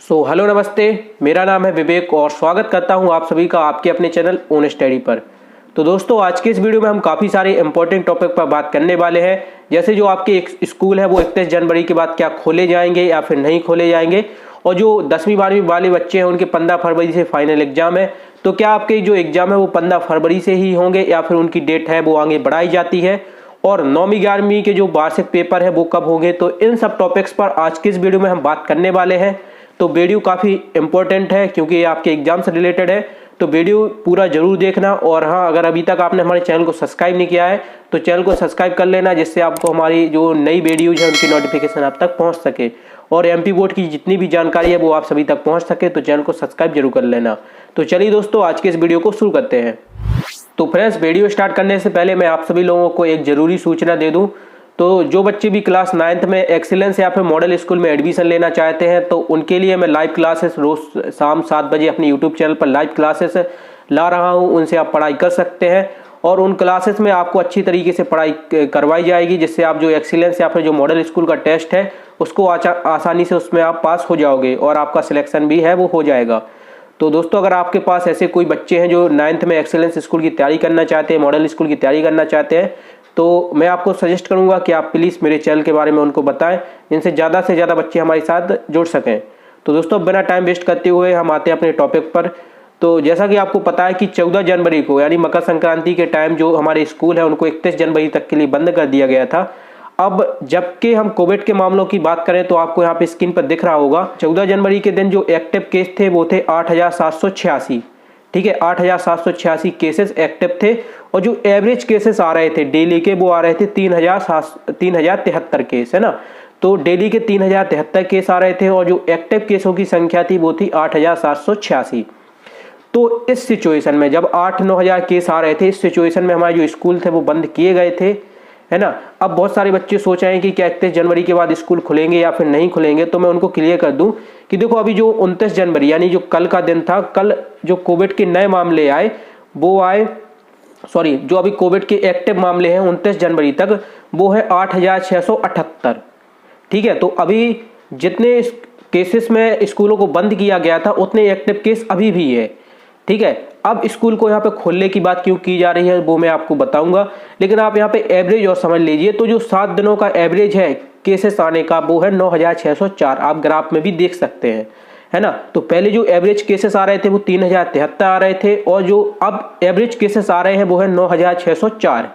Hello नमस्ते। मेरा नाम है विवेक और स्वागत करता हूं आप सभी का आपके अपने चैनल ओन स्टडी पर। तो दोस्तों, आज के इस वीडियो में हम काफ़ी सारे इंपॉर्टेंट टॉपिक पर बात करने वाले हैं। जैसे जो आपके एक स्कूल है वो 31 जनवरी के बाद क्या खोले जाएंगे या फिर नहीं खोले जाएंगे, और जो 10वीं 12वीं वाले बच्चे हैं उनके 15 फरवरी से फाइनल एग्जाम है। तो क्या आपके जो एग्जाम है वो 15 फरवरी से ही होंगे या फिर उनकी डेट है वो आगे बढ़ाई जाती है, और 9वीं 11वीं के जो वार्षिक पेपर है वो कब होंगे। तो इन सब टॉपिक्स पर आज की इस वीडियो में हम बात करने वाले हैं। तो वीडियो काफ़ी इंपॉर्टेंट है क्योंकि ये आपके एग्जाम से रिलेटेड है, तो वीडियो पूरा जरूर देखना। और हाँ, अगर अभी तक आपने हमारे चैनल को सब्सक्राइब नहीं किया है तो चैनल को सब्सक्राइब कर लेना, जिससे आपको हमारी जो नई वीडियोज है उनकी नोटिफिकेशन आप तक पहुंच सके, और एमपी बोर्ड की जितनी भी जानकारी है वो आप सभी तक पहुंच सके। तो चैनल को सब्सक्राइब जरूर कर लेना। तो चलिए दोस्तों, आज के इस वीडियो को शुरू करते हैं। तो फ्रेंड्स, वीडियो स्टार्ट करने से पहले मैं आप सभी लोगों को एक ज़रूरी सूचना दे दूं। तो जो बच्चे भी क्लास 9th में एक्सीलेंस या फिर मॉडल स्कूल में एडमिशन लेना चाहते हैं तो उनके लिए मैं लाइव क्लासेस रोज शाम 7 बजे अपने यूट्यूब चैनल पर लाइव क्लासेस ला रहा हूं। उनसे आप पढ़ाई कर सकते हैं और उन क्लासेस में आपको अच्छी तरीके से पढ़ाई करवाई जाएगी, जिससे आप जो एक्सीलेंस या फिर जो मॉडल स्कूल का टेस्ट है उसको आसानी से उसमें आप पास हो जाओगे और आपका सिलेक्शन भी है वो हो जाएगा। तो दोस्तों, अगर आपके पास ऐसे कोई बच्चे हैं जो 9th में एक्सीलेंस स्कूल की तैयारी करना चाहते हैं, मॉडल स्कूल की तैयारी करना चाहते हैं, तो मैं आपको सजेस्ट करूंगा कि आप प्लीज़ मेरे चैनल के बारे में उनको बताएं, जिनसे ज़्यादा से ज़्यादा बच्चे हमारे साथ जुड़ सकें। तो दोस्तों, बिना टाइम वेस्ट करते हुए हम आते हैं अपने टॉपिक पर। तो जैसा कि आपको पता है कि 14 जनवरी को यानी मकर संक्रांति के टाइम जो हमारे स्कूल है उनको 31 जनवरी तक के लिए बंद कर दिया गया था। अब जबकि हम कोविड के मामलों की बात करें तो आपको यहाँ पे स्क्रीन पर दिख रहा होगा, 14 जनवरी के दिन जो एक्टिव केस थे वो थे 8,786। ठीक है, 8,786 केसेस एक्टिव थे, और जो एवरेज केसेस आ रहे थे डेली के वो आ रहे थे 3,073 केस, है ना। तो डेली के 3,073 केस आ रहे थे और जो एक्टिव केसों की संख्या थी वो थी 8,786। तो इस सिचुएशन में जब 8-9 हज़ार केस आ रहे थे, इस सिचुएशन में हमारे जो स्कूल थे वो बंद किए गए थे, है ना। अब बहुत सारे बच्चे सोच रहे हैं कि क्या 31 जनवरी के बाद स्कूल खुलेंगे या फिर नहीं खुलेंगे। तो मैं उनको क्लियर कर दूं कि देखो, अभी जो 29 जनवरी यानी जो कल का दिन था, कल जो कोविड के नए मामले आए वो आए, सॉरी, जो अभी कोविड के एक्टिव मामले हैं 29 जनवरी तक वो है 8,678। ठीक है, तो अभी जितने केसेस में स्कूलों को बंद किया गया था उतने एक्टिव केस अभी भी है। ठीक है, अब स्कूल को यहाँ पे खोलने की बात क्यों की जा रही है वो मैं आपको बताऊंगा, लेकिन आप यहाँ पे एवरेज और समझ लीजिए। तो जो 7 दिनों का एवरेज है केसेस आने का वो है 9,604। आप ग्राफ में भी देख सकते हैं, है ना। तो पहले जो एवरेज केसेस आ रहे थे वो 3,073 आ रहे थे, और जो अब एवरेज केसेस आ रहे हैं वो है 9,604।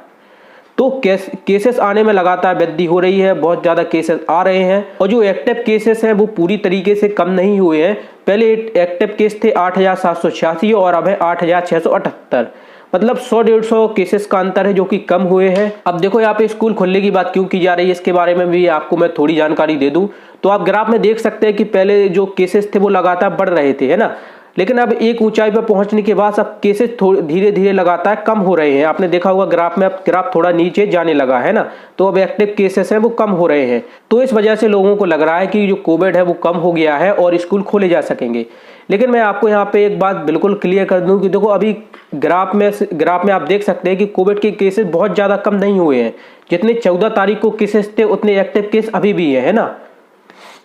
तो केसेस आने में लगातार वृद्धि हो रही है, बहुत ज़्यादा केसेस आ रहे हैं, और जो एक्टिव केसेस हैं वो पूरी तरीके से कम नहीं हुए हैं। पहले एक्टिव केस थे 8,786 और अब है 8,678, मतलब 100-150 केसेस का अंतर है जो कि कम हुए हैं। अब देखो, यहाँ पे स्कूल खुलने की बात क्यों की जा रही है इसके बारे में भी आपको मैं थोड़ी जानकारी दे दूं। तो आप ग्राफ में देख सकते हैं कि पहले जो केसेस थे वो लगातार बढ़ रहे थे, है ना, लेकिन अब एक ऊंचाई पर पहुंचने के बाद अब केसेस धीरे धीरे लगातार कम हो रहे हैं। आपने देखा होगा ग्राफ में, अब ग्राफ थोड़ा नीचे जाने लगा है ना। तो अब एक्टिव केसेस हैं वो कम हो रहे हैं। तो इस वजह से लोगों को लग रहा है कि जो कोविड है वो कम हो गया है और स्कूल खोले जा सकेंगे। लेकिन मैं आपको यहाँ पे एक बात बिल्कुल क्लियर कर दूं कि देखो, अभी ग्राफ में आप देख सकते हैं कि कोविड के केसेस बहुत ज़्यादा कम नहीं हुए हैं। जितने 14 तारीख को केसेस थे उतने एक्टिव केस अभी भी है ना।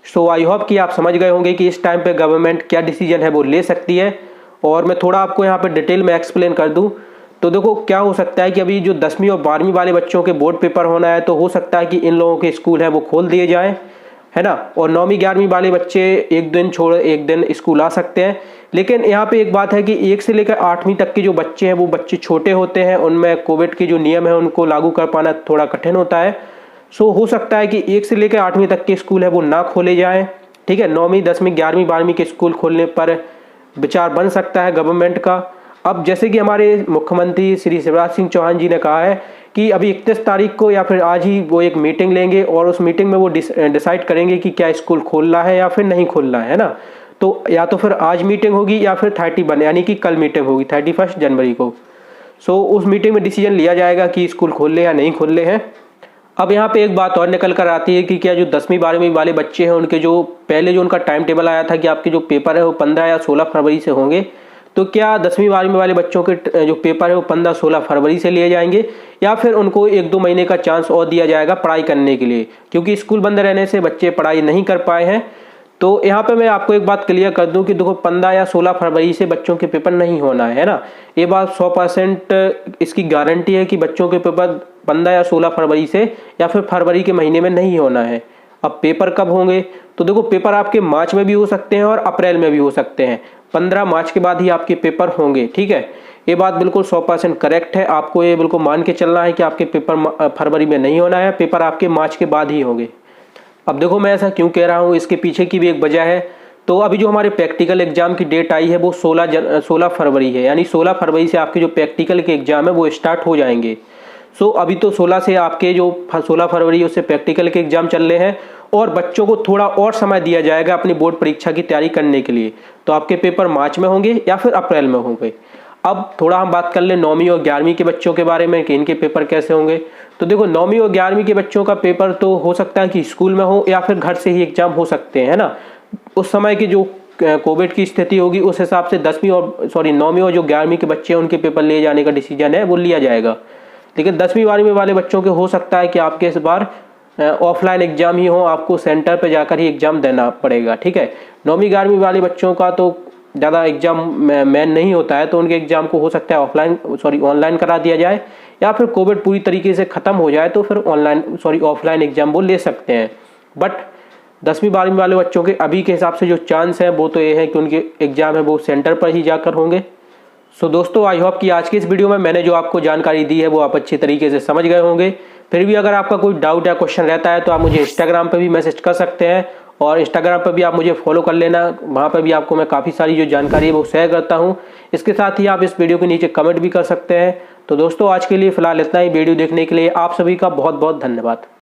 सो आई होप कि आप समझ गए होंगे कि इस टाइम पे गवर्नमेंट क्या डिसीजन है वो ले सकती है, और मैं थोड़ा आपको यहाँ पे डिटेल में एक्सप्लेन कर दूं। तो देखो, क्या हो सकता है कि अभी जो 10वीं और 12वीं वाले बच्चों के बोर्ड पेपर होना है, तो हो सकता है कि इन लोगों के स्कूल है वो खोल दिए जाएं, है ना, और 9वीं 11वीं वाले बच्चे एक दिन छोड़ एक दिन स्कूल आ सकते हैं। लेकिन यहाँ पे एक बात है कि 1 से लेकर 8वीं तक के जो बच्चे हैं वो बच्चे छोटे होते हैं, उनमें कोविड के जो नियम है उनको लागू कर पाना थोड़ा कठिन होता है। सो हो सकता है कि 1 से लेकर 8वीं तक के स्कूल है वो ना खोले जाएं। ठीक है, 9वीं 10वीं 11वीं 12वीं के स्कूल खोलने पर विचार बन सकता है गवर्नमेंट का। अब जैसे कि हमारे मुख्यमंत्री श्री शिवराज सिंह चौहान जी ने कहा है कि अभी 31 तारीख को या फिर आज ही वो एक मीटिंग लेंगे और उस मीटिंग में वो डिसाइड करेंगे कि क्या स्कूल खोलना है या फिर नहीं खोलना है ना। तो या तो फिर आज मीटिंग होगी या फिर 31 यानी कि कल मीटिंग होगी 31 जनवरी को। सो उस मीटिंग में डिसीजन लिया जाएगा कि स्कूल खोलने या नहीं खोलने हैं। अब यहाँ पे एक बात और निकल कर आती है कि क्या जो 10वीं 12वीं वाले बच्चे हैं उनके जो पहले जो उनका टाइम टेबल आया था कि आपके जो पेपर है वो 15 या 16 फरवरी से होंगे, तो क्या 10वीं 12वीं वाले बच्चों के जो पेपर है वो 15-16 फरवरी से लिए जाएंगे, या फिर उनको 1-2 महीने का चांस और दिया जाएगा पढ़ाई करने के लिए, क्योंकि स्कूल बंद रहने से बच्चे पढ़ाई नहीं कर पाए हैं। तो यहाँ पे मैं आपको एक बात क्लियर कर दूं कि देखो 15 या 16 फरवरी से बच्चों के पेपर नहीं होना है ना। ये बात 100% इसकी गारंटी है कि बच्चों के पेपर 15 या 16 फरवरी से या फिर फरवरी के महीने में नहीं होना है। अब पेपर कब होंगे, तो देखो पेपर आपके मार्च में भी हो सकते हैं और अप्रैल में भी हो सकते हैं। 15 मार्च के बाद ही आपके पेपर होंगे, ठीक है। ये बात बिल्कुल 100% करेक्ट है। आपको ये बिल्कुल मान के चलना है कि आपके पेपर फरवरी में नहीं होना है, पेपर आपके मार्च के बाद ही होंगे। अब देखो मैं ऐसा क्यों कह रहा हूँ, इसके पीछे की भी एक वजह है। तो अभी जो हमारे प्रैक्टिकल एग्जाम की डेट आई है वो 16 फरवरी है, यानी 16 फरवरी से आपके जो प्रैक्टिकल के एग्जाम है वो स्टार्ट हो जाएंगे। सो अभी तो 16 से आपके जो 16 फरवरी उससे प्रैक्टिकल के एग्जाम चल रहे हैं और बच्चों को थोड़ा और समय दिया जाएगा अपनी बोर्ड परीक्षा की तैयारी करने के लिए। तो आपके पेपर मार्च में होंगे या फिर अप्रैल में होंगे। अब थोड़ा हम बात कर लें 9वीं और 11वीं के बच्चों के बारे में कि इनके पेपर कैसे होंगे। तो देखो 9वीं और 11वीं के बच्चों का पेपर तो हो सकता है कि स्कूल में हो या फिर घर से ही एग्जाम हो सकते हैं, है ना। उस समय की जो कोविड की स्थिति होगी उस हिसाब से 9वीं और जो 11वीं के बच्चे हैं उनके पेपर ले जाने का डिसीजन है वो लिया जाएगा। लेकिन 10वीं 12वीं वाले बच्चों के हो सकता है कि आपके इस बार ऑफलाइन एग्जाम ही हो, आपको सेंटर पे जाकर ही एग्जाम देना पड़ेगा, ठीक है। 9वीं 11वीं वाले बच्चों का तो ज़्यादा एग्जाम मैन नहीं होता है, तो उनके एग्जाम को हो सकता है ऑनलाइन करा दिया जाए या फिर कोविड पूरी तरीके से ख़त्म हो जाए तो फिर ऑफलाइन एग्जाम वो ले सकते हैं। बट 10वीं 12वीं वाले बच्चों के अभी के हिसाब से जो चांस है वो तो ये है कि उनके एग्जाम है वो सेंटर पर ही जाकर होंगे। सो दोस्तों आई होप कि आज की इस वीडियो में मैंने जो आपको जानकारी दी है वो आप अच्छी तरीके से समझ गए होंगे। फिर भी अगर आपका कोई डाउट या क्वेश्चन रहता है तो आप मुझे इंस्टाग्राम पे भी मैसेज कर सकते हैं और इंस्टाग्राम पे भी आप मुझे फॉलो कर लेना। वहाँ पे भी आपको मैं काफ़ी सारी जो जानकारी है वो शेयर करता हूँ। इसके साथ ही आप इस वीडियो के नीचे कमेंट भी कर सकते हैं। तो दोस्तों आज के लिए फ़िलहाल इतना ही। वीडियो देखने के लिए आप सभी का बहुत बहुत धन्यवाद।